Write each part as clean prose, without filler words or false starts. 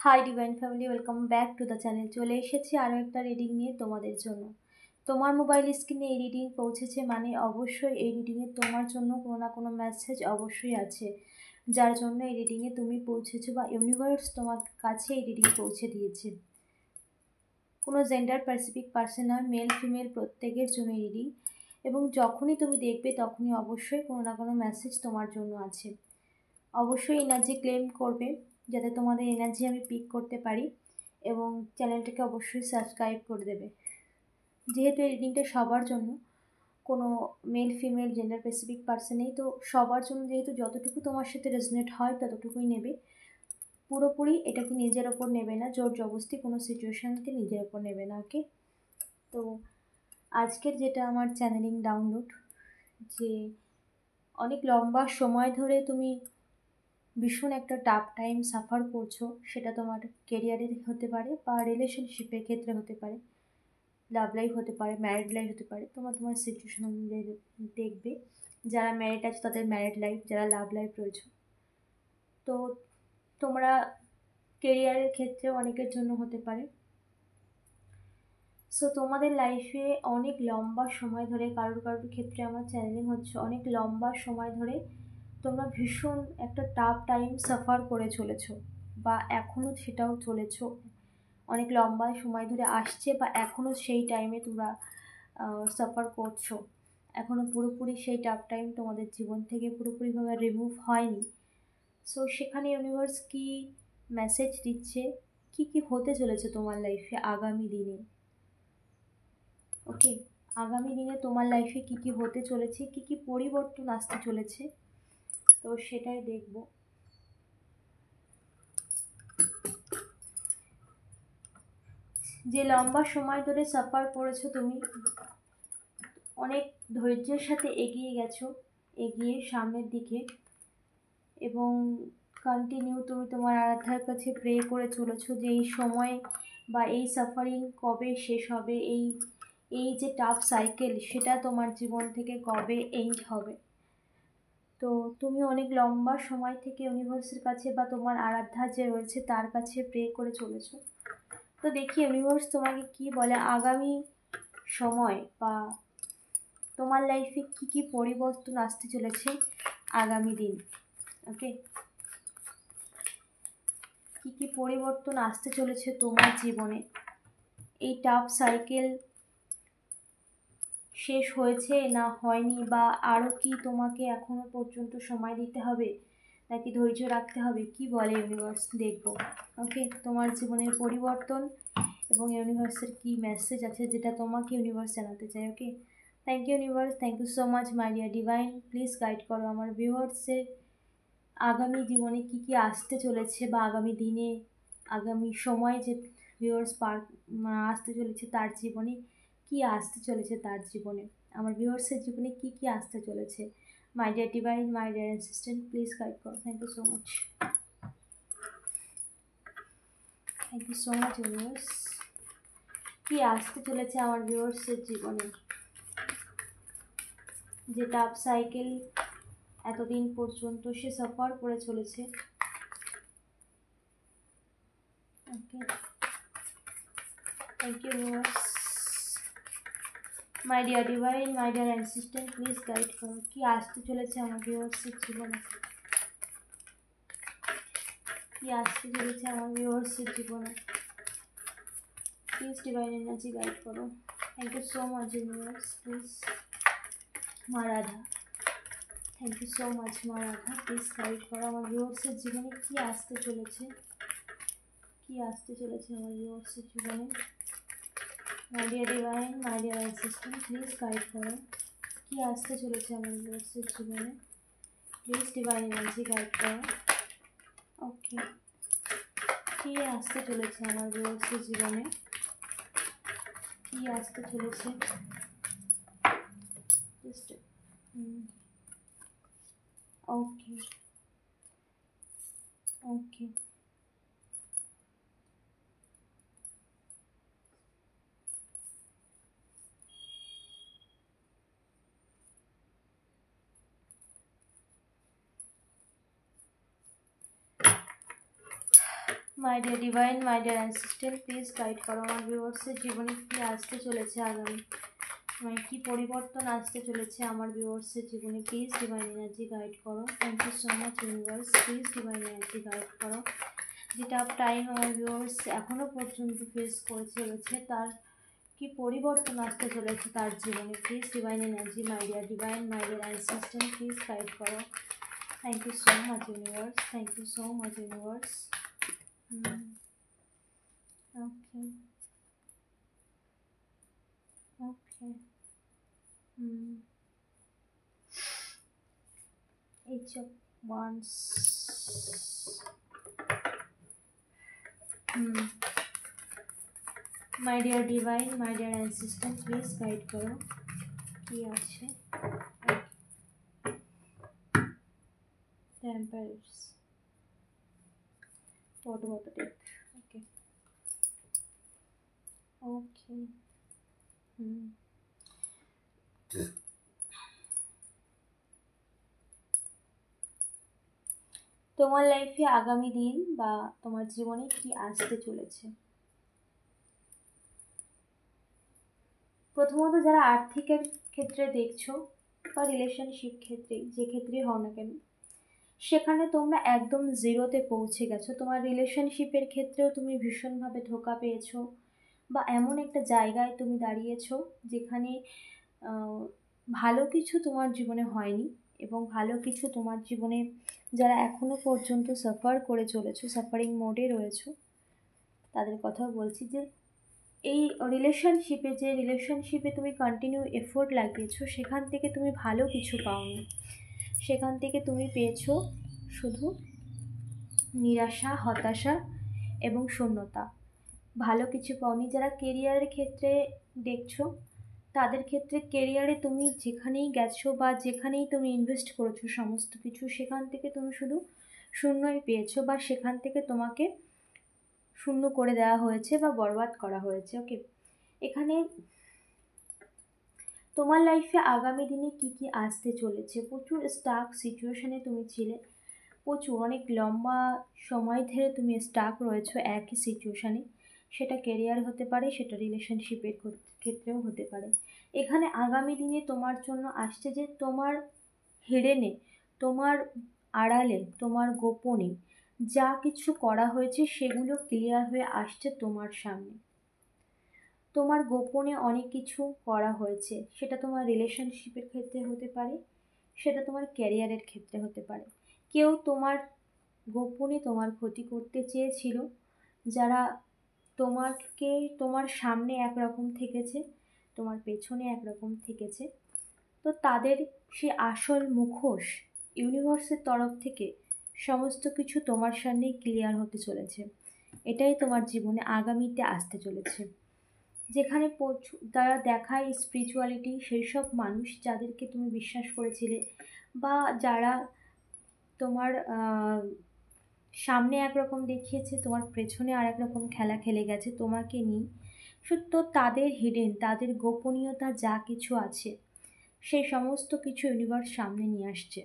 Hi divine family, welcome back to the channel. চলে এসেছি আরও একটা রিডিং নিয়ে তোমাদের জন্য। তোমার মোবাইল স্ক্রিনে এই রিডিং পৌঁছেছে মানে অবশ্যই এই রিডিংয়ে তোমার জন্য কোনো না কোনো মেসেজ অবশ্যই আছে, যার জন্য এই রিডিংয়ে তুমি পৌঁছেছো বা ইউনিভার্স তোমার কাছে এই রিডিং পৌঁছে দিয়েছে। কোনো জেন্ডার স্পেসিফিক পার্সন নয়, মেল ফিমেল প্রত্যেকের জন্য এই রিডিং। এবং যখনই তুমি দেখবে তখনই অবশ্যই কোনো না কোনো মেসেজ তোমার জন্য আছে। অবশ্যই এনার্জি ক্লেম করবে যাতে তোমাদের এনার্জি আমি পিক করতে পারি, এবং চ্যানেলটাকে অবশ্যই সাবস্ক্রাইব করে দেবে। যেহেতু এই রিডিংটা সবার জন্য, কোনো male female gender specific person নেই, তো সবার জন্য যেহেতু যতটুকু তোমার সাথে রেজনেট হয় ততটুকুই নেবে। পুরোপুরি এটাকে নিজের ওপর নেবে না, জোর জবরদস্তি কোনো সিচুয়েশানকে নিজের ওপর নেবে না। ওকে, তো আজকের যেটা আমার চ্যানেলিং ডাউনলোড, যে অনেক লম্বা সময় ধরে তুমি ভীষণ একটা টাফ টাইম সাফার করছো, সেটা তোমার কেরিয়ারে হতে পারে বা রিলেশনশিপের ক্ষেত্রে হতে পারে, লাভ লাইফ হতে পারে, ম্যারিড লাইফ হতে পারে। তোমার সিচুয়েশন অনুযায়ী দেখবে। যারা ম্যারিড আছে তাদের ম্যারিড লাইফ, যারা লাভ লাইফ রয়েছে, তো তোমরা কেরিয়ারের ক্ষেত্রে অনেকের জন্য হতে পারে। সো তোমাদের লাইফে অনেক লম্বা সময় ধরে, কারোর ক্ষেত্রে আমার চ্যানেলিং হচ্ছে অনেক লম্বা সময় ধরে তোমরা ভীষণ একটা টাফ টাইম সাফার করে চলেছো, বা এখনও সেটাও চলেছো। অনেক লম্বা সময় ধরে আসছে বা এখনও সেই টাইমে তোমরা সাফার করছো। এখনও পুরোপুরি সেই টাফ টাইম তোমাদের জীবন থেকে পুরোপুরিভাবে রিমুভ হয়নি। সো সেখানে ইউনিভার্স কী মেসেজ দিচ্ছে, কি হতে চলেছে তোমার লাইফে আগামী দিনে। ওকে, আগামী দিনে তোমার লাইফে কি হতে চলেছে, কি পরিবর্তন আসতে চলেছে, তো সেটাই দেখব। যে লম্বা সময় ধরে সাফার করেছো তুমি, অনেক ধৈর্যের সাথে এগিয়ে গেছো, এগিয়ে সামনের দিকে, এবং কন্টিনিউ তুমি তোমার আরাধ্যার কাছে প্রে করে চলেছো যে এই সময় বা এই সাফারিং কবে শেষ হবে, এই যে টাফ সাইকেল সেটা তোমার জীবন থেকে কবে এন্ড হবে। তো তুমি অনেক লম্বা সময় থেকে ইউনিভার্সের কাছে বা তোমার আরাধ্যা যে রয়েছে তার কাছে প্রে করে চলেছো। তো দেখি ইউনিভার্স তোমাকে কি বলে আগামী সময়, বা তোমার লাইফে কি পরিবর্তন আসতে চলেছে আগামী দিন। ওকে, কি পরিবর্তন আসতে চলেছে তোমার জীবনে। এই টাফ সাইকেল শেষ হয়েছে না হয়নি, বা আরও কি তোমাকে এখনো পর্যন্ত সময় দিতে হবে নাকি ধৈর্য রাখতে হবে, কি বলে ইউনিভার্স, দেখব। ওকে, তোমার জীবনের পরিবর্তন এবং ইউনিভার্সের কি মেসেজ আছে যেটা তোমাকে ইউনিভার্স জানাতে চায়। Okay, thank you universe, thank you so much my dear divine. Please guide করো আমার ভিউয়ার্সের আগামী জীবনে কি আসতে চলেছে, বা আগামী দিনে আগামী সময়ে যে ভিউয়ার্স আসতে চলেছে তার জীবনে কি আসতে চলেছে, তার জীবনে আমার ভিউয়ার্সের জীবনে কি আসতে চলেছে। My dear divine, my dear assistant, please guide করো। Thank you so much, thank you so much universe. কি আসতে চলেছে আমার ভিউয়ার্সের জীবনে, যে টাফ সাইকেল এতদিন পর্যন্ত সে সাফার করে চলেছে। Okay, thank you universe, my dear divine, my dear assistant, please guide করো কি আসতে চলেছে আমার ভিউয়ার্সের জীবনে, কি আসতে চলেছে আমার ভিউয়ার্সের জীবনে। প্লিজ ডিভাইন এনার্জি গাইড করো। Thank you so much universe, please মা Radha, thank you so much মা রাধা, প্লিজ গাইড করো আমার ভিউয়ার্সের জীবনে কি আসতে চলেছে, কি আসতে চলেছে আমার ভিউয়ার্সের জীবনে। মাই dear divine, my dear assistant, please guide করো কি আসতে চলেছে আমার ভিউয়ার্সের জীবনে। প্লিজ ডিভাইন এনার্জি গাইড করো। ওকে, কি আসতে চলেছে আমার ভিউয়ার্সের জীবনে, কি আসতে চলেছে। Okay, okay, my dear divine, my dear assistant, please guide করো আমার ভিউয়ার্সের জীবনে কী আসতে চলেছে আগামী, মানে কী পরিবর্তন আসতে চলেছে আমার ভিউয়ার্সের জীবনে। প্লিজ ডিভাইন এনার্জি গাইড করো। Thank you so much universe, please divine energy guide করো। যেটা টাইম আমার ভিউয়ার্স এখনও পর্যন্ত ফেস করে চলেছে, তার কি পরিবর্তন আসতে চলেছে তার জীবনে। Please divine energy, my dear divine, my dear assistant, please guide করো। Thank you so much universe, thank you so much universe. Okay okay Each of Wands. My dear divine, my dear ancestor, please guide করো কি আছে। Temperance. What about the death? Okay. Okay. তোমার লাইফে আগামী দিন বা তোমার জীবনে কি আসতে চলেছে। প্রথমত যারা আর্থিকের ক্ষেত্রে দেখছো বা রিলেশনশিপ ক্ষেত্রে, যে ক্ষেত্রেই হও না কেন, সেখানে তোমরা একদম জিরোতে পৌঁছে গেছো। তোমার রিলেশনশিপের ক্ষেত্রেও তুমি ভীষণভাবে ধোঁকা পেয়েছো, বা এমন একটা জায়গায় তুমি দাঁড়িয়েছো যেখানে ভালো কিছু তোমার জীবনে হয়নি, এবং ভালো কিছু তোমার জীবনে যারা এখনও পর্যন্ত সাফার করে চলেছো, সাফারিং মোডে রয়েছো, তাদের কথা বলছি। যে এই রিলেশনশিপে তুমি কন্টিনিউ এফোর্ট লাগিয়েছো, সেখান থেকে তুমি ভালো কিছু পাওনি, সেখান থেকে তুমি পেয়েছো শুধু নিরাশা, হতাশা এবং শূন্যতা। ভালো কিছু পাওনি। যারা কেরিয়ারের ক্ষেত্রে দেখছো, তাদের ক্ষেত্রে কেরিয়ারে তুমি যেখানেই গেছো বা যেখানেই তুমি ইনভেস্ট করেছো সমস্ত কিছু, সেখান থেকে তুমি শুধু শূন্যই পেয়েছো, বা সেখান থেকে তোমাকে শূন্য করে দেওয়া হয়েছে বা বরবাদ করা হয়েছে। ওকে, এখানে তোমার লাইফে আগামী দিনে কি কি আসতে চলেছে। প্রচুর স্টাক সিচুয়েশনে তুমি ছিলে, প্রচুর অনেক লম্বা সময় ধরে তুমি স্টাক রয়েছো একই সিচুয়েশানে। সেটা কেরিয়ার হতে পারে, সেটা রিলেশনশিপের ক্ষেত্রেও হতে পারে। এখানে আগামী দিনে তোমার জন্য আসছে যে তোমার হিডেনে, তোমার আড়ালে, তোমার গোপনে যা কিছু করা হয়েছে সেগুলো ক্লিয়ার হয়ে আসছে তোমার সামনে। তোমার গোপনে অনেক কিছু করা হয়েছে, সেটা তোমার রিলেশনশিপের ক্ষেত্রে হতে পারে, সেটা তোমার ক্যারিয়ারের ক্ষেত্রে হতে পারে। কেউ তোমার গোপনে তোমার ক্ষতি করতে চেয়েছিল, যারা তোমাকে তোমার সামনে একরকম থেকেছে, তোমার পেছনে একরকম থেকেছে, তো তাদের সে আসল মুখোশ ইউনিভার্সের তরফ থেকে সমস্ত কিছু তোমার সামনেই ক্লিয়ার হতে চলেছে। এটাই তোমার জীবনে আগামীতে আসতে চলেছে। যেখানে তারা দেখায় স্পিরিচুয়ালিটি, সেই সব মানুষ যাদেরকে তুমি বিশ্বাস করেছিলে, বা যারা তোমার সামনে একরকম দেখিয়েছে, তোমার পেছনে আর একরকম খেলা খেলে গেছে তোমাকে নিয়ে, সত্য তাদের হিডেন, তাদের গোপনীয়তা যা কিছু আছে, সেই সমস্ত কিছু ইউনিভার্স সামনে নিয়ে আসছে।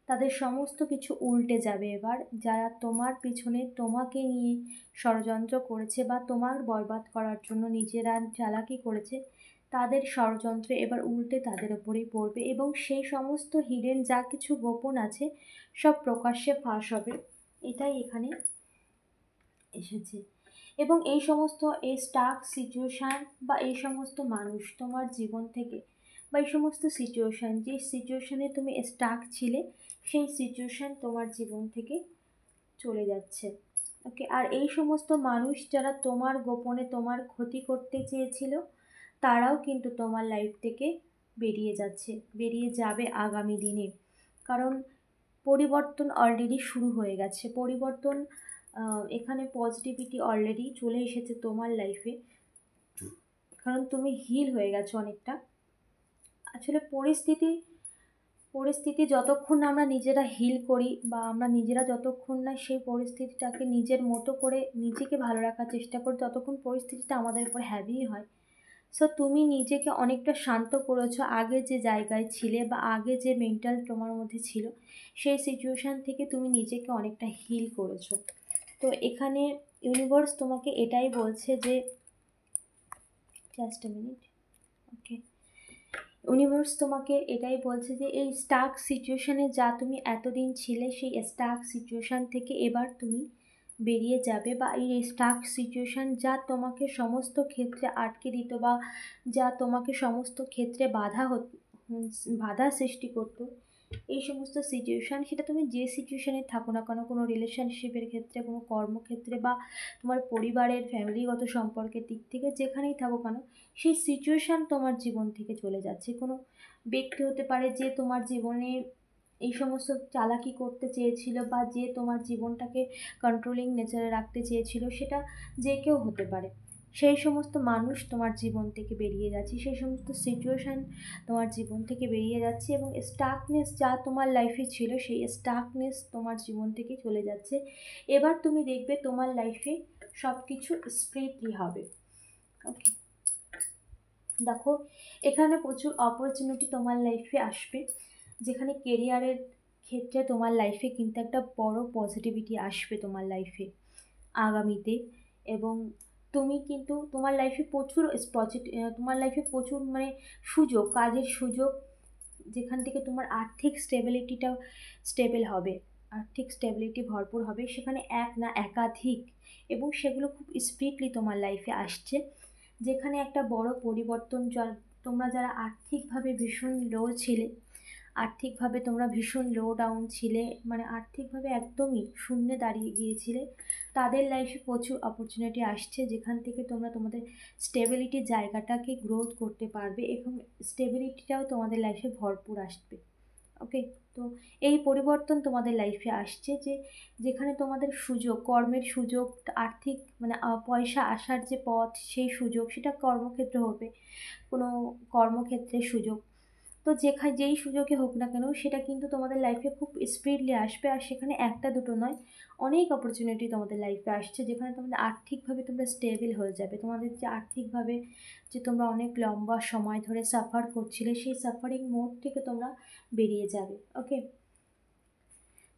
তাদের সমস্ত কিছু উল্টে যাবে এবার। যারা তোমার পিছনে তোমাকে নিয়ে ষড়যন্ত্র করেছে বা তোমার বরবাদ করার জন্য নিজেরা চালাকি করেছে, তাদের ষড়যন্ত্র এবার উল্টে তাদের ওপরেই পড়বে, এবং সেই সমস্ত হিডেন যা কিছু গোপন আছে সব প্রকাশ্যে ফাঁস হবে। এটাই এখানে এসেছে। এবং এই সমস্ত স্টাক সিচুয়েশান বা এই সমস্ত মানুষ তোমার জীবন থেকে, বা এই সমস্ত সিচুয়েশান, যে সিচুয়েশানে তুমি স্টাক ছিলে, সেই সিচুয়েশান তোমার জীবন থেকে চলে যাচ্ছে। ওকে, আর এই সমস্ত মানুষ যারা তোমার গোপনে তোমার ক্ষতি করতে চেয়েছিল, তারাও কিন্তু তোমার লাইফ থেকে বেরিয়ে যাবে আগামী দিনে। কারণ পরিবর্তন অলরেডি শুরু হয়ে গেছে। পরিবর্তন এখানে পজিটিভিটি অলরেডি চলে এসেছে তোমার লাইফে, কারণ তুমি হিল হয়ে গেছো অনেকটা। আসলে পরিস্থিতি যতক্ষণ না আমরা নিজেরা হিল করি, বা আমরা নিজেরা যতক্ষণ না সেই পরিস্থিতিটাকে নিজের মতো করে নিজেকে ভালো রাখার চেষ্টা করি, ততক্ষণ পরিস্থিতিটা আমাদের উপর হ্যাভিই হয়। সো তুমি নিজেকে অনেকটা শান্ত করেছো। আগে যে জায়গায় ছিলে বা আগে যে মেন্টাল তোমার মধ্যে ছিল, সেই সিচুয়েশান থেকে তুমি নিজেকে অনেকটা হিল করেছো। তো এখানে ইউনিভার্স তোমাকে এটাই বলছে যে, just a minute, okay, universe তোমাকে এটাই বলছে যে এই স্টাক সিচুয়েশানে যা তুমি এতদিন ছিলে, সেই স্টাক সিচুয়েশান থেকে এবার তুমি বেরিয়ে যাবে, বা এই স্টাক সিচুয়েশান যা তোমাকে সমস্ত ক্ষেত্রে আটকে দিত, বা যা তোমাকে সমস্ত ক্ষেত্রে বাধা সৃষ্টি করতো, এই সমস্ত সিচুয়েশান, সেটা তুমি যে সিচুয়েশানে থাকো না কেন, কোনো রিলেশনশিপের ক্ষেত্রে, কোনো কর্মক্ষেত্রে, বা তোমার পরিবারের ফ্যামিলিগত সম্পর্কের দিক থেকে যেখানেই থাকো কেন, সেই সিচুয়েশান তোমার জীবন থেকে চলে যাচ্ছে। কোনো ব্যক্তি হতে পারে যে তোমার জীবনে এই সমস্ত চালাকি করতে চেয়েছিল, বা যে তোমার জীবনটাকে কন্ট্রোলিং নেচারে রাখতে চেয়েছিল, সেটা যে কেউ হতে পারে। সেই সমস্ত মানুষ তোমার জীবন থেকে বেরিয়ে যাচ্ছে, সেই সমস্ত সিচুয়েশান তোমার জীবন থেকে বেরিয়ে যাচ্ছে, এবং স্টাকনেস যা তোমার লাইফে ছিল, সেই স্টাকনেস তোমার জীবন থেকে চলে যাচ্ছে। এবার তুমি দেখবে তোমার লাইফে সব কিছু স্মুথলি হবে। ওকে, দেখো এখানে প্রচুর অপরচুনিটি তোমার লাইফে আসবে, যেখানে কেরিয়ারের ক্ষেত্রে তোমার লাইফে কিন্তু একটা বড় পজিটিভিটি আসবে তোমার লাইফে আগামীতে। এবং তুমি কিন্তু তোমার লাইফে তোমার লাইফে প্রচুর মানে সুযোগ, কাজের সুযোগ, যেখান থেকে তোমার আর্থিক স্টেবিলিটিটাও স্টেবল হবে, আর্থিক স্টেবিলিটি ভরপুর হবে, সেখানে এক না একাধিক, এবং সেগুলো খুব স্পিডলি তোমার লাইফে আসছে, যেখানে একটা বড় পরিবর্তন, তোমরা যারা আর্থিকভাবে ভীষণ লো ছিলে, আর্থিকভাবে তোমরা ভীষণ লো ডাউন ছিলে, মানে আর্থিকভাবে একদমই শূন্যে দাঁড়িয়ে গিয়েছিলে, তাদের লাইফে প্রচুর অপরচুনিটি আসছে, যেখান থেকে তোমরা তোমাদের স্টেবিলিটির জায়গাটাকে গ্রোথ করতে পারবে, এবং স্টেবিলিটিটাও তোমাদের লাইফে ভরপুর আসবে। ওকে, তো এই পরিবর্তন তোমাদের লাইফে আসছে, যেখানে তোমাদের সুযোগ, কর্মের সুযোগ, আর্থিক মানে পয়সা আসার যে পথ, সেই সুযোগ, সেটা কর্মক্ষেত্রে হবে, কোনো কর্মক্ষেত্রের সুযোগ, তো যেই সুযোগে হোক না কেন, সেটা কিন্তু তোমাদের লাইফে খুব স্পিডলি আসবে, আর সেখানে একটা দুটো নয়, অনেক অপরচুনিটি তোমাদের লাইফে আসছে, যেখানে তোমাদের আর্থিকভাবে তোমরা স্টেবল হয়ে যাবে, তোমাদের যে আর্থিকভাবে যে তোমরা অনেক লম্বা সময় ধরে সাফার করছিলে, সেই সাফারিং মোড থেকে তোমরা বেরিয়ে যাবে। ওকে,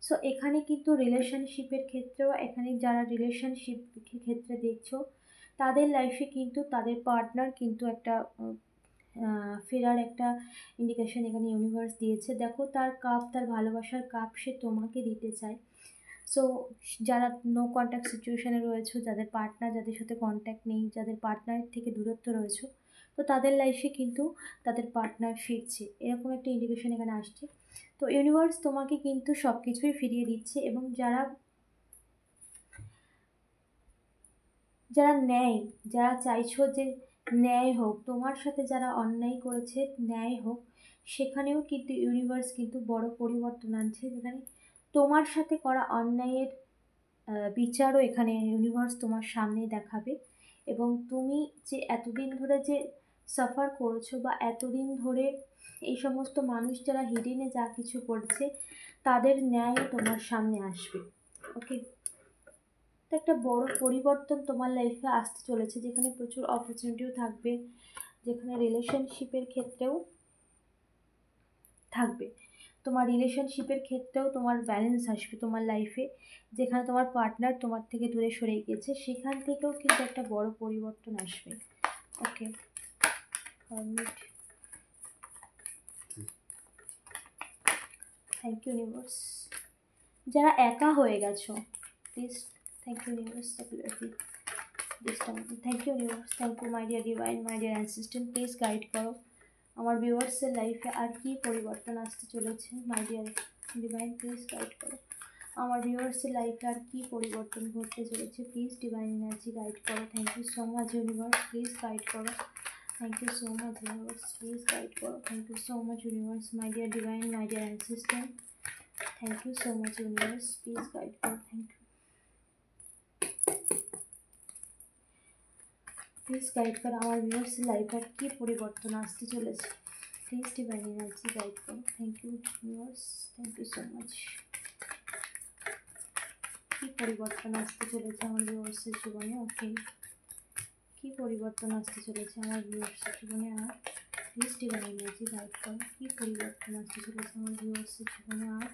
সো এখানে কিন্তু রিলেশনশিপের ক্ষেত্রেও, এখানে যারা রিলেশনশিপ ক্ষেত্রে দেখছো, তাদের লাইফে কিন্তু তাদের পার্টনার কিন্তু একটা ফেরার একটা ইন্ডিকেশন এখানে ইউনিভার্স দিয়েছে। দেখো তার কাপ, তার ভালোবাসার কাপ সে তোমাকে দিতে চায়। সো যারা নো কন্ট্যাক্ট সিচুয়েশানে রয়েছো, যাদের পার্টনার, যাদের সাথে কন্ট্যাক্ট নেই, যাদের পার্টনারের থেকে দূরত্ব রয়েছো, তো তাদের লাইফে কিন্তু তাদের পার্টনার ফিরছে, এরকম একটা ইন্ডিকেশন এখানে আসছে। তো ইউনিভার্স তোমাকে কিন্তু সব কিছুই ফিরিয়ে দিচ্ছে, এবং যারা ন্যায়, যারা চাইছো যে ন্যায় হোক, তোমার সাথে যারা অন্যায় করেছে ন্যায় হোক, সেখানেও কিন্তু ইউনিভার্স কিন্তু বড় পরিবর্তন আনছে, যেখানে তোমার সাথে করা অন্যায়ের বিচারও এখানে ইউনিভার্স তোমার সামনে দেখাবে, এবং তুমি যে এতদিন ধরে যে সাফার করেছো, বা এতদিন ধরে এই সমস্ত মানুষ যারা হিডেনে যা কিছু করছে, তাদের ন্যায় তোমার সামনে আসবে। ওকে, তো একটা বড় পরিবর্তন তোমার লাইফে আসতে চলেছে, যেখানে প্রচুর অপরচুনিটিও থাকবে, যেখানে রিলেশনশিপের ক্ষেত্রেও থাকবে, তোমার রিলেশনশিপের ক্ষেত্রেও তোমার ব্যালেন্স আসবে তোমার লাইফে, যেখানে তোমার পার্টনার তোমার থেকে দূরে সরে গিয়েছে, সেখান থেকেও কিন্তু একটা বড় পরিবর্তন আসবে। Okay, thank you universe. যারা একা হয়ে গেছো, please, thank you universe, thank you universe, thank you my dear divine, my dear assistant, please guide করো আমার ভিউয়ার্সের লাইফে আর কি পরিবর্তন আসতে চলেছে। My dear divine, please guide করো আমার ভিউয়ার্সের লাইফে আর কি পরিবর্তন ঘটতে চলেছে, প্লিজ ডিভাইন এনার্জি গাইড করো। Thank you so much universe, please guide করো। Thank you so much universe, please guide করো। Thank you so much universe, my dear divine, my dear assistant, thank you so much universe, please guide করো। Thank you, please guide করো আমার ভিউয়ার্সের লাইফে আর কি পরিবর্তন আসতে চলেছে, প্লিজ ডিভাইন এনার্জি গাইড করো। Thank you viewers, thank you so much. কী পরিবর্তন আসতে চলেছে আমার ভিউয়ার্সের জীবনে? ওকে, কী পরিবর্তন আসতে চলেছে আমার ভিউয়ার্সের জীবনে? আর প্লিজ ডিভাইন এনার্জি গাইড করো, কী পরিবর্তন আসতে চলেছে আমার ভিউয়ার্সের জীবনে? আর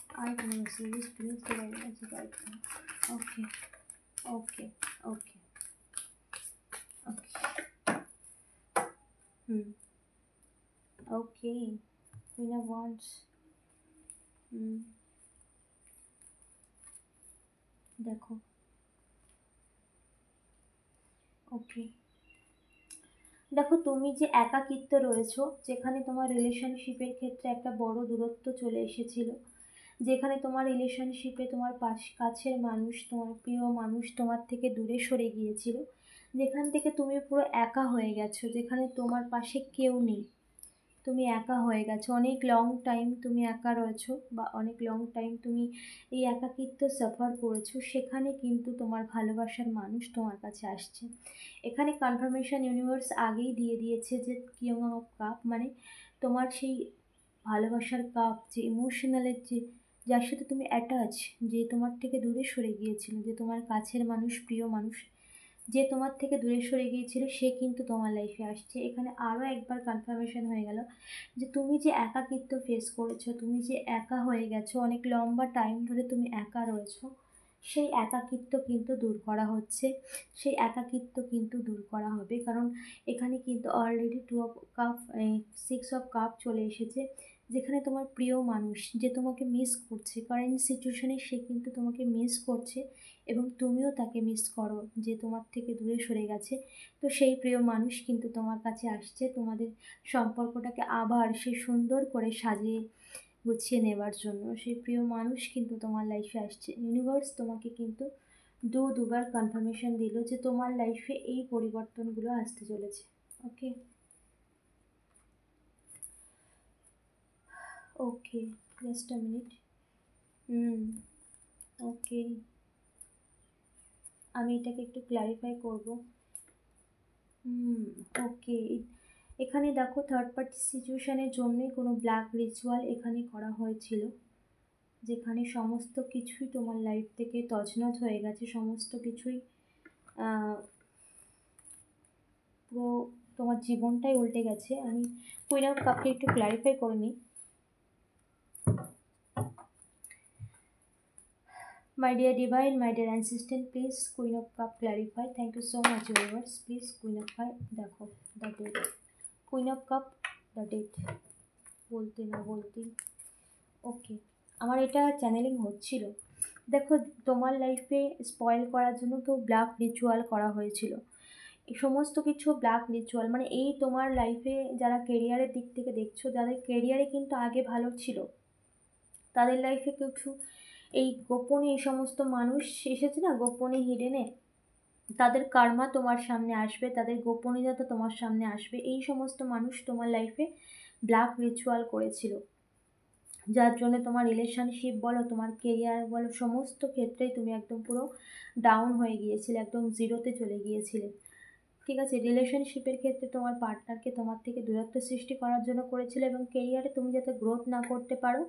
আর কোনো মেসেজ প্লিজ দেবেন আছে right now. Okay okay okay okay hmm okay queen of wands hmm দেখো ওকে দেখো তুমি যে একাকিত্ব রয়েছো, যেখানে তোমার রিলেশনশিপের ক্ষেত্রে একটা বড় দূরত্ব চলে এসেছিল, যেখানে তোমার রিলেশনশিপে তোমার কাছের মানুষ, তোমার প্রিয় মানুষ তোমার থেকে দূরে সরে গিয়েছিল, যেখান থেকে তুমি পুরো একা হয়ে গেছো, যেখানে তোমার পাশে কেউ নেই, তুমি একা হয়ে গেছো, অনেক লং টাইম তুমি একা রয়েছো বা অনেক লং টাইম তুমি এই একাকিত্ব সাফার করেছো, সেখানে কিন্তু তোমার ভালোবাসার মানুষ তোমার কাছে আসছে। এখানে কনফার্মেশন ইউনিভার্স আগেই দিয়ে দিয়েছে যে কিং অফ কাপ মানে তোমার সেই ভালোবাসার কাপ, যে ইমোশনালের যে যার সাথে তুমি অ্যাটাচ, যে তোমার থেকে দূরে সরে গিয়েছিল, যে তোমার কাছের মানুষ, প্রিয় মানুষ যে তোমার থেকে দূরে সরে গিয়েছিল, সে কিন্তু তোমার লাইফে আসছে। এখানে আরও একবার কনফার্মেশন হয়ে গেল যে তুমি যে একাকিত্ব ফেস করেছো, তুমি যে একা হয়ে গেছো, অনেক লম্বা টাইম ধরে তুমি একা রয়েছো, সেই একাকিত্ব কিন্তু দূর করা হচ্ছে, সেই একাকিত্ব কিন্তু দূর করা হবে। কারণ এখানে কিন্তু already 2 of cup, 6 of cup চলে এসেছে, যেখানে তোমার প্রিয় মানুষ যে তোমাকে মিস করছে, কারেন্ট সিচুয়েশনে সে কিন্তু তোমাকে মিস করছে এবং তুমিও তাকে মিস করো, যে তোমার থেকে দূরে সরে গেছে। তো সেই প্রিয় মানুষ কিন্তু তোমার কাছে আসছে তোমাদের সম্পর্কটাকে আবার সে সুন্দর করে সাজিয়ে গুছিয়ে নেবার জন্য। সেই প্রিয় মানুষ কিন্তু তোমার লাইফে আসছে। ইউনিভার্স তোমাকে কিন্তু দুবার কনফার্মেশন দিল যে তোমার লাইফে এই পরিবর্তনগুলো আসতে চলেছে। Okay okay just a minute. হুম ওকে, আমি এটাকে একটু ক্ল্যারিফাই করব। হুম ওকে, এখানে দেখো থার্ড পার্টি সিচুয়েশনের জন্যই কোনো ব্ল্যাক রিচুয়াল এখানে করা হয়েছিল, যেখানে সমস্ত কিছুই তোমার লাইফ থেকে তছনছ হয়ে গেছে, সমস্ত কিছুই পুরো তোমার জীবনটাই উল্টে গেছে। আমি কুইন অফ কাপকে একটু ক্ল্যারিফাই করে নিই। My dear divine, my dear assistant, please Queen of Cup clarify. Thank you so much universe. Please Queen of Cup দেখো the date. Queen of Cup the date. বলতে না বলতে ওকে, আমার এটা চ্যানেলিং হচ্ছিল। দেখো তোমার লাইফে স্পয়েল করার জন্য কেউ ব্ল্যাক রিচুয়াল করা হয়েছিল, এই সমস্ত কিছু ব্ল্যাক রিচুয়াল মানে এই তোমার লাইফে যারা কেরিয়ারের দিক থেকে দেখছো, যাদের কেরিয়ারে কিন্তু আগে ভালো ছিল, তাদের লাইফে কিছু এই গোপনে এই সমস্ত মানুষ এসেছে না, গোপনে হিডেনে, তাদের কার্মা তোমার সামনে আসবে, তাদের গোপনীয়তা তোমার সামনে আসবে। এই সমস্ত মানুষ তোমার লাইফে ব্ল্যাক রিচুয়াল করেছিল, যার জন্য তোমার রিলেশনশিপ বলো, তোমার কেরিয়ার বলো, সমস্ত ক্ষেত্রেই তুমি একদম পুরো ডাউন হয়ে গিয়েছিলে, একদম জিরোতে চলে গিয়েছিলে। ঠিক আছে, রিলেশনশিপের ক্ষেত্রে তোমার পার্টনারকে তোমার থেকে দূরত্ব সৃষ্টি করার জন্য করেছিল, এবং কেরিয়ারে তুমি যাতে গ্রোথ না করতে পারো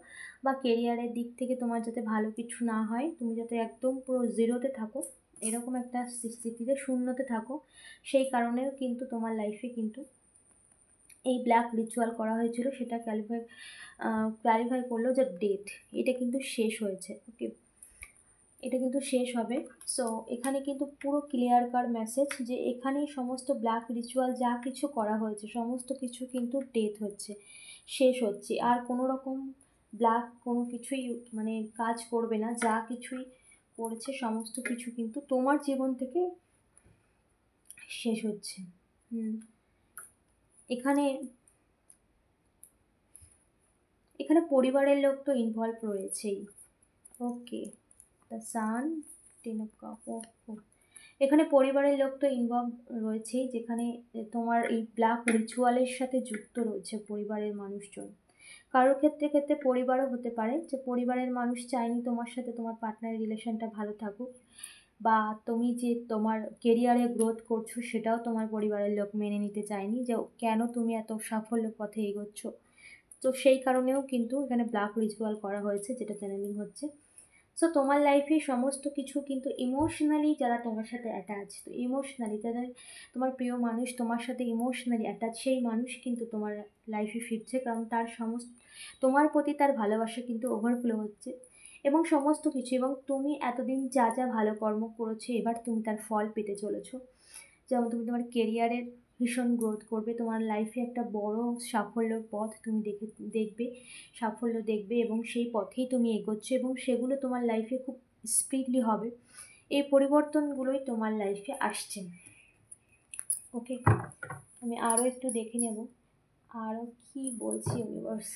বা কেরিয়ারের দিক থেকে তোমার যাতে ভালো কিছু না হয়, তুমি যাতে একদম পুরো জিরোতে থাকো, এরকম একটা স্থিতিতে শূন্যতে থাকো, সেই কারণেও কিন্তু তোমার লাইফে কিন্তু এই ব্ল্যাক রিচুয়াল করা হয়েছিল। সেটা ক্লারিফাই করলো যে ডেট, এটা কিন্তু শেষ হয়েছে। ওকে, এটা কিন্তু শেষ হবে। সো এখানে কিন্তু পুরো ক্লিয়ার কার মেসেজ যে এখানেই সমস্ত ব্ল্যাক রিচুয়াল যা কিছু করা হয়েছে সমস্ত কিছু কিন্তু ডেথ হচ্ছে, শেষ হচ্ছে, আর কোনো রকম ব্ল্যাক কোনো কিছুই মানে কাজ করবে না, যা কিছুই করেছে সমস্ত কিছু কিন্তু তোমার জীবন থেকে শেষ হচ্ছে। হুম এখানে এখানে পরিবারের লোক তো ইনভলভ রয়েছেই। ওকে, দ্য সান, 10 অফ কাপ, ও এখানে পরিবারের লোক তো ইনভলভ রয়েছেই, যেখানে তোমার এই ব্ল্যাক রিচুয়ালের সাথে যুক্ত রয়েছে পরিবারের মানুষজন। কারোর ক্ষেত্রে পরিবারও হতে পারে, যে পরিবারের মানুষ চায়নি তোমার সাথে তোমার পার্টনারের রিলেশনটা ভালো থাকুক, বা তুমি যে তোমার কেরিয়ারে গ্রোথ করছো সেটাও তোমার পরিবারের লোক মেনে নিতে চায়নি, যে কেন তুমি এত সাফল্য পথে এগোচ্ছ। তো সেই কারণেও কিন্তু এখানে ব্ল্যাক রিচুয়াল করা হয়েছে, যেটা চ্যানেলিং হচ্ছে। সো তোমার লাইফে সমস্ত কিছু কিন্তু ইমোশনালি যারা তোমার সাথে অ্যাটাচ, তো ইমোশনালি যাদের তোমার প্রিয় মানুষ তোমার সাথে ইমোশনালি অ্যাটাচ, সেই মানুষ কিন্তু তোমার লাইফে ফিরছে, কারণ তার সমস্ত তোমার প্রতি তার ভালোবাসা কিন্তু ওভারফ্লো হচ্ছে। এবং সমস্ত কিছু, এবং তুমি এতদিন যা যা ভালো কর্ম করেছো এবার তুমি তার ফল পেতে চলেছো। যেমন তুমি তোমার কেরিয়ারের ভীষণ গ্রোথ করবে, তোমার লাইফে একটা বড় সাফল্যর পথ তুমি দেখবে, সাফল্য দেখবে, এবং সেই পথেই তুমি এগোচ্ছো এবং সেগুলো তোমার লাইফে খুব স্পিডলি হবে। এই পরিবর্তনগুলোই তোমার লাইফে আসছে। ওকে, আমি আরও একটু দেখে নেব আরও কি বলছি ইউনিভার্স,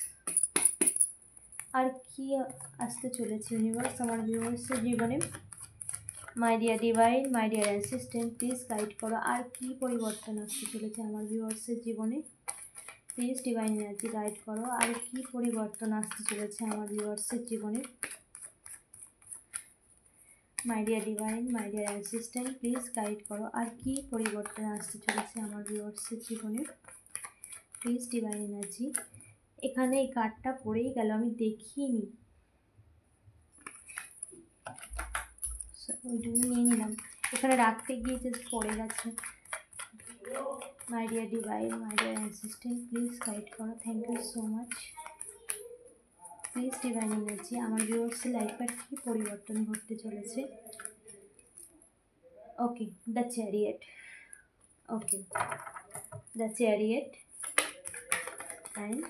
আর কি আসতে চলেছে ইউনিভার্স আমার ভিউয়ার্সের জীবনে। মাই dear divine, my dear assistant, please guide করো আর কি পরিবর্তন আসতে চলেছে আমার ভিউয়ার্সের জীবনে। প্লিজ ডিভাইন এনার্জি গাইড করো আর কি পরিবর্তন আসতে চলেছে আমার ভিউয়ার্সের জীবনে। মাই dear divine, my dear assistant, please guide করো আর কি পরিবর্তন আসতে চলেছে আমার ভিউয়ার্সের জীবনে। Please divine energy. এখানে এই কার্ডটা পড়েই গেল, আমি দেখিনি, ওই জন্য নিয়ে নিলাম, এখানে রাখতে গিয়ে জাস্ট পড়ে গেছে। My dear divine, my dear assistant, please guide করো, thank you so much. Please divine energy আমার ভিউয়ার্সের লাইফে কী পরিবর্তন ঘটতে চলেছে। Okay, the chariot. Okay, the chariot and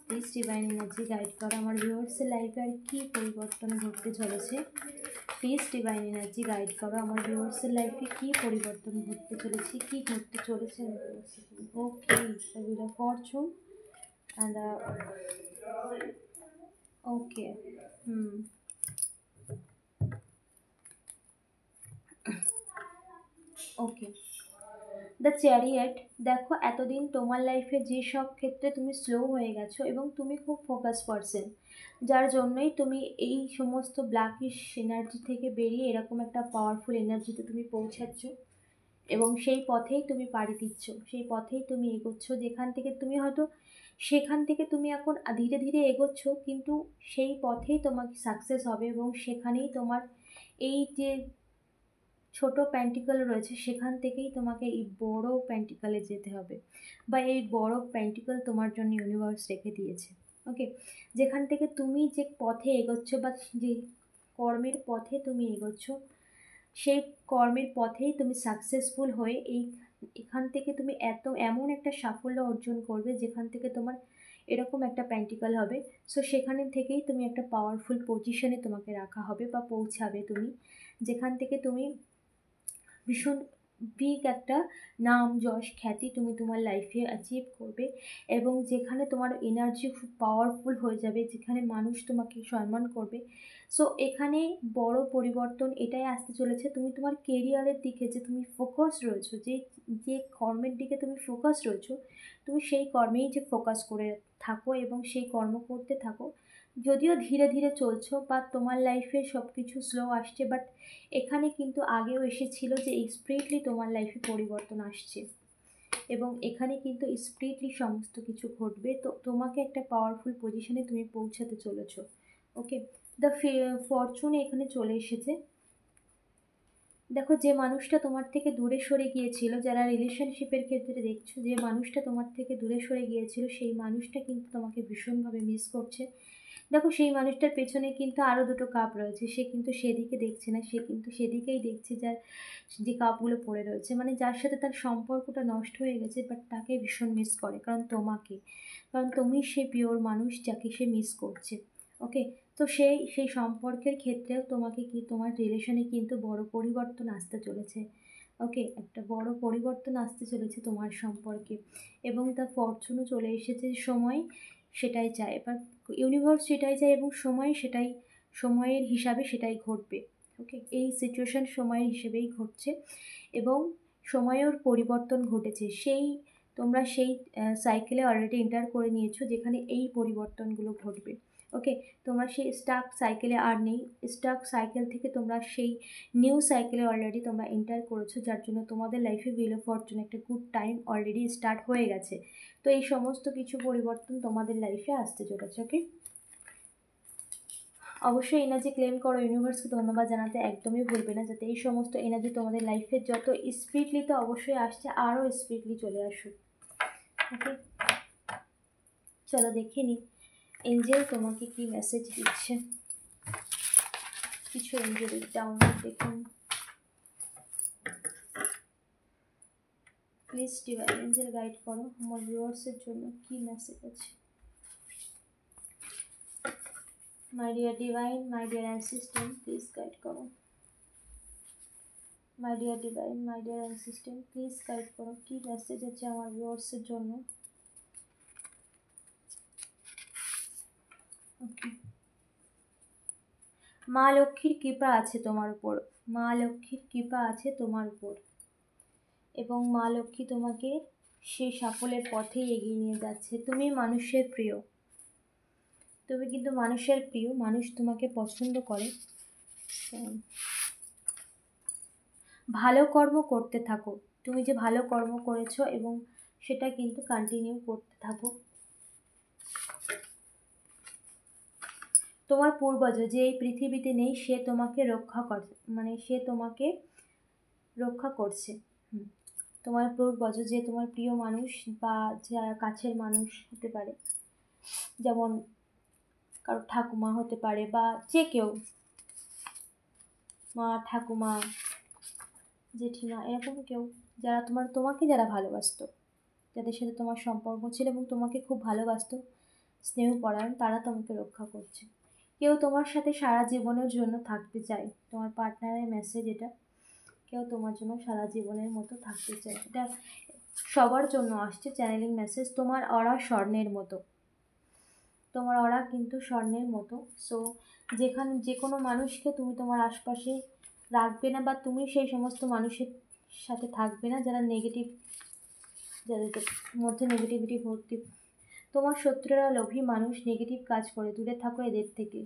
please divine energy guide করো আমার ভিউয়ার্সের লাইফে আর কী পরিবর্তন ঘটতে চলেছে। প্লিজ ডিভাইন এনার্জি গাইড করো আমার ভিউয়ার্সের লাইফে কী পরিবর্তন ঘটতে চলেছে, কী ঘটতে চলেছে। Okay, the wheel of fortune and okay, okay, the chariot. দেখো, এতদিন তোমার লাইফে যে সব ক্ষেত্রে তুমি স্লো হয়ে গেছো এবং তুমি খুব ফোকাস পারসন, যার জন্যই তুমি এই সমস্ত ব্ল্যাকিশ এনার্জি থেকে বেরিয়ে এরকম একটা পাওয়ারফুল এনার্জিতে তুমি পৌঁছাচ্ছ এবং সেই পথেই তুমি পাড়ি দিচ্ছ, সেই পথেই তুমি এগোচ্ছ, যেখান থেকে তুমি হয়তো সেখান থেকে তুমি এখন ধীরে ধীরে এগোচ্ছ, কিন্তু সেই পথেই তোমাকে সাকসেস হবে এবং সেখানেই তোমার এই যে ছোট প্যান্টিকল রয়েছে সেখান থেকেই তোমাকে এই বড় প্যান্টিকলে যেতে হবে, বা এই বড় প্যান্টিকল তোমার জন্য ইউনিভার্স রেখে দিয়েছে। ওকে, যেখান থেকে তুমি যে পথে এগোচ্ছ বা যে কর্মের পথে তুমি এগোচ্ছ, সেই কর্মের পথেই তুমি সাকসেসফুল হয়ে এখান থেকে তুমি এমন একটা সাফল্য অর্জন করবে যেখান থেকে তোমার এরকম একটা প্যান্টিকল হবে। সো সেখানে থেকেই তুমি একটা পাওয়ারফুল পজিশনে তোমাকে রাখা হবে বা পৌঁছাবে তুমি, যেখান থেকে তুমি ভীষণ বিগ একটা নাম যশ খ্যাতি তুমি তোমার লাইফে অ্যাচিভ করবে এবং যেখানে তোমার এনার্জি খুব পাওয়ারফুল হয়ে যাবে, যেখানে মানুষ তোমাকে সম্মান করবে। সো এখানে বড় পরিবর্তন এটাই আসতে চলেছে, তুমি তোমার কেরিয়ারের দিকে যে তুমি ফোকাস রয়েছো, যে যে কর্মের দিকে তুমি ফোকাস রয়েছো, তুমি সেই কর্মেই যে ফোকাস করে থাকো এবং সেই কর্ম করতে থাকো। যদিও ধীরে ধীরে চলছো বা তোমার লাইফে সব কিছু স্লো আসছে, বাট এখানে কিন্তু আগেও এসেছিল যে স্পিডলি তোমার লাইফে পরিবর্তন আসছে এবং এখানে কিন্তু স্পিডলি সমস্ত কিছু ঘটবে। তো তোমাকে একটা পাওয়ারফুল পজিশনে তুমি পৌঁছাতে চলেছো। ওকে, দ্য ফরচুন এখানে চলে এসেছে। দেখো, যে মানুষটা তোমার থেকে দূরে সরে গিয়েছিল, যারা রিলেশনশিপের ক্ষেত্রে দেখছো যে মানুষটা তোমার থেকে দূরে সরে গিয়েছিল, সেই মানুষটা কিন্তু তোমাকে ভীষণভাবে মিস করছে। দেখো, সেই মানুষটার পেছনে কিন্তু আরও দুটো কাপ রয়েছে, সে কিন্তু সেদিকে দেখছে না, সে কিন্তু সেদিকেই দেখছে যার যে কাপগুলো পড়ে রয়েছে, মানে যার সাথে তার সম্পর্কটা নষ্ট হয়ে গেছে, বাট তাকে ভীষণ মিস করে, কারণ তুমি সে পিওর মানুষ যাকে সে মিস করছে। ওকে, তো সেই সম্পর্কের ক্ষেত্রেও তোমাকে তোমার রিলেশনে কিন্তু বড় পরিবর্তন আসতে চলেছে। ওকে, একটা বড় পরিবর্তন আসতে চলেছে তোমার সম্পর্কে এবং তার ফরচুনও চলে এসেছে। সময় সেটাই চায়, এবার ইউনিভার্স সেটাই চায় এবং সময়ের হিসাবে সেটাই ঘটবে। ওকে, এই সিচুয়েশান সময়ের হিসেবেই ঘটছে এবং সময়ের পরিবর্তন ঘটেছে, তোমরা সেই সাইকেলে অলরেডি এন্টার করে নিয়েছো যেখানে এই পরিবর্তনগুলো ঘটবে। ওকে, তোমরা সেই স্টাক সাইকেলে আর নেই, স্টাক সাইকেল থেকে তোমরা সেই নিউ সাইকেলে অলরেডি তোমরা এন্টার করেছো, যার জন্য তোমাদের লাইফে হুইল অফ ফরচুন একটা গুড টাইম অলরেডি স্টার্ট হয়ে গেছে। তো এই সমস্ত কিছু পরিবর্তন তোমাদের লাইফে আসতে চলেছে। ওকে, অবশ্যই এনার্জি ক্লেম করো, ইউনিভার্সকে ধন্যবাদ জানাতে একদমই ভুলবে না, যাতে এই সমস্ত এনার্জি তোমাদের লাইফে যত স্পিডলি তো অবশ্যই আসছে, আরও স্পিডলি চলে আসুক। ওকে, চলো দেখে নিই এঞ্জেল তোমাকে কি মেসেজ দিচ্ছে। কিছু এঞ্জেলিক ডাউনলোড দেখুন প্লিজ। ডিভাইন এঞ্জেল গাইড করো আমার ভিউয়ার্সের জন্য কি মেসেজ আছে। My dear divine, my dear assistant, please guide করো। My dear divine, my dear assistant, please guide করো কি মেসেজ আছে আমার ভিউয়ার্সের জন্য। ওকে, মা লক্ষ্মীর কৃপা আছে তোমার উপর, মা লক্ষ্মীর কৃপা আছে তোমার উপর, এবং মা লক্ষ্মী তোমাকে সেই সাফল্যের পথেই এগিয়ে নিয়ে যাচ্ছে। তুমি মানুষের প্রিয়, তুমি কিন্তু মানুষের প্রিয়, মানুষ তোমাকে পছন্দ করে। ভালো কর্ম করতে থাকো, তুমি যে ভালো কর্ম করেছো এবং সেটা কিন্তু কন্টিনিউ করতে থাকো। তোমার পূর্বজ যে এই পৃথিবীতে নেই সে তোমাকে রক্ষা করে, মানে সে তোমাকে রক্ষা করছে। তোমার পূর্বজ যে তোমার প্রিয় মানুষ বা যারা কাছের মানুষ হতে পারে, যেমন কারো ঠাকুমা হতে পারে বা যে কেউ, মা, ঠাকুমা, জেঠিমা, এরকম কেউ যারা তোমাকে যারা ভালোবাসতো, যাদের সাথে তোমার সম্পর্ক ছিল এবং তোমাকে খুব ভালোবাসতো, স্নেহপরায়ণ, তারা তোমাকে রক্ষা করছে। কেউ তোমার সাথে সারা জীবনের জন্য থাকতে চায়, তোমার পার্টনারের মেসেজ এটা। কেউ তোমার জন্য সারা জীবনের মতো থাকতে চায়, এটা সবার জন্য আসছে চ্যানেলিং মেসেজ। তোমার অরা স্বর্ণের মতো, তোমার অরা কিন্তু স্বর্ণের মতো। সো যেখানে যে কোনো মানুষকে তুমি তোমার আশপাশে রাখবে না, বা তুমি সেই সমস্ত মানুষের সাথে থাকবে না যারা নেগেটিভ, যাদের মধ্যে নেগেটিভিটি ভর্তি। তোমার শত্রুরা লোভী মানুষ, নেগেটিভ কাজ করে, দূরে থাকো এদের থেকে।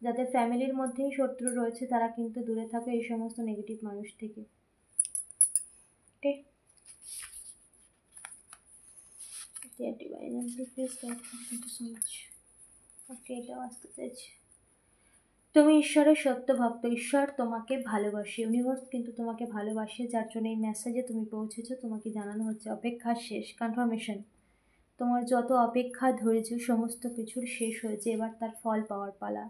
যাদের ফ্যামিলির মধ্যেই শত্রু রয়েছে তারা কিন্তু দূরে থাকো এই সমস্ত নেগেটিভ মানুষ থেকে। ওকে, ওকে, এটাও আসতে চাইছি। তুমি ঈশ্বরের সত্য ভক্ত, ঈশ্বর তোমাকে ভালোবাসে, ইউনিভার্স কিন্তু তোমাকে ভালোবাসে, যার জন্য এই মেসেজে তুমি পৌঁছেছো। তোমাকে জানানো হচ্ছে অপেক্ষা শেষ, কনফার্মেশন। তোমার যত অপেক্ষা ধৈর্য সমস্ত কিছুর শেষ হয়েছে, এবার তার ফল পাওয়ার পালা।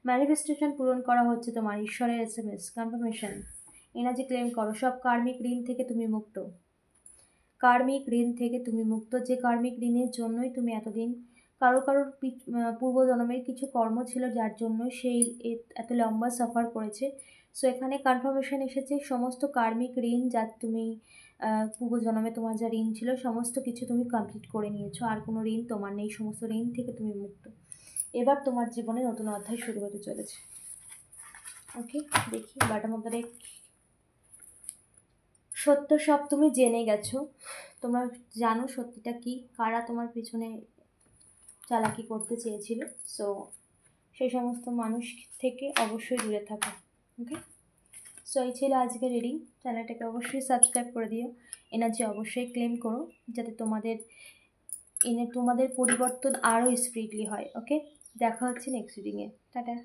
ম্যানিফেস্টেশন পূরণ করা হচ্ছে তোমার, ঈশ্বরের SMS কনফার্মেশন। এনার্জি ক্লেম করো, সব কার্মিক ঋণ থেকে তুমি মুক্ত, কার্মিক ঋণ থেকে তুমি মুক্ত। যে কার্মিক ঋণের জন্যই তুমি এতদিন কারোর পূর্বজন্মের কিছু কর্ম ছিল যার জন্য সেই এত লম্বা সাফার করেছে। সো এখানে কনফার্মেশন এসেছে সমস্ত কার্মিক ঋণ যা তুমি পূর্বজন্মে তোমার যা ঋণ ছিল সমস্ত কিছু তুমি কমপ্লিট করে নিয়েছো, আর কোনো ঋণ তোমার নেই, সমস্ত ঋণ থেকে তুমি মুক্ত। এবার তোমার জীবনে নতুন অধ্যায় শুরু হতে চলেছে। ওকে, দেখি বাটার মধ্যে সত্য সব তুমি জেনে গেছো, তোমরা জানো সত্যিটা কি, কারা তোমার পিছনে চালাকি করতে চেয়েছিল। সো সেই সমস্ত মানুষ থেকে অবশ্যই দূরে থাকো। ওকে, সো এই ছিল আজকের রিডিং। চ্যানেলটাকে অবশ্যই সাবস্ক্রাইব করে দিও, এনার্জি অবশ্যই ক্লেম করো যাতে তোমাদের পরিবর্তন আরও স্পিডলি হয়। ওকে, দেখা হচ্ছে নেক্সট রিডিংয়ে। টাটা।